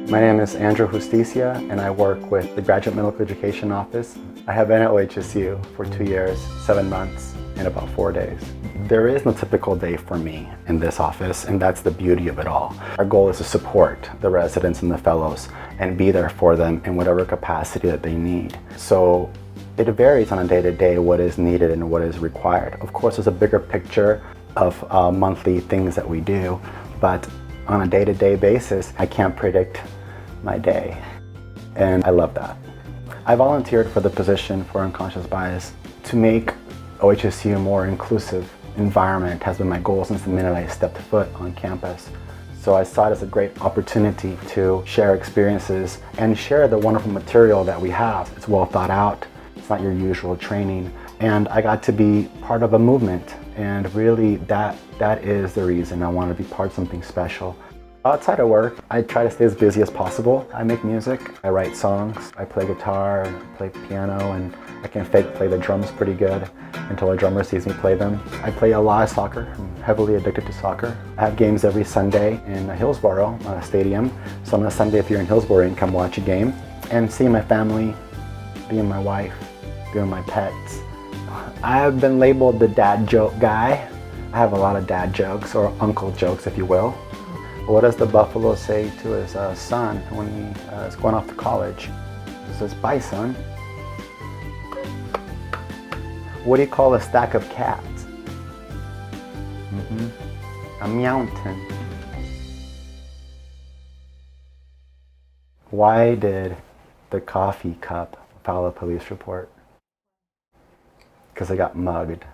My name is Andrew Justicia, and I work with the Graduate Medical Education Office. I have been at OHSU for 2 years, 7 months, and about 4 days. There is no typical day for me in this office, and that's the beauty of it all. Our goal is to support the residents and the fellows and be there for them in whatever capacity that they need. So it varies on a day-to-day what is needed and what is required. Of course, there's a bigger picture of monthly things that we do, but on a day-to-day basis, I can't predict my day, and I love that. I volunteered for the position for unconscious bias. To make OHSU a more inclusive environment has been my goal since the minute I stepped foot on campus. So I saw it as a great opportunity to share experiences and share the wonderful material that we have. It's well thought out, it's not your usual training, and I got to be part of a movement, and really that is the reason I want to be part of something special. Outside of work, I try to stay as busy as possible. I make music, I write songs, I play guitar, play piano, and I can fake play the drums pretty good until a drummer sees me play them. I play a lot of soccer. I'm heavily addicted to soccer. I have games every Sunday in Hillsboro Stadium. So on a Sunday, if you're in Hillsboro, you can come watch a game and see my family, being my wife, being my pets. I have been labeled the dad joke guy. I have a lot of dad jokes, or uncle jokes, if you will. What does the buffalo say to his son when he is going off to college? He says, "Bye, son." What do you call a stack of cats? A mountain. Why did the coffee cup file a police report? Because I got mugged.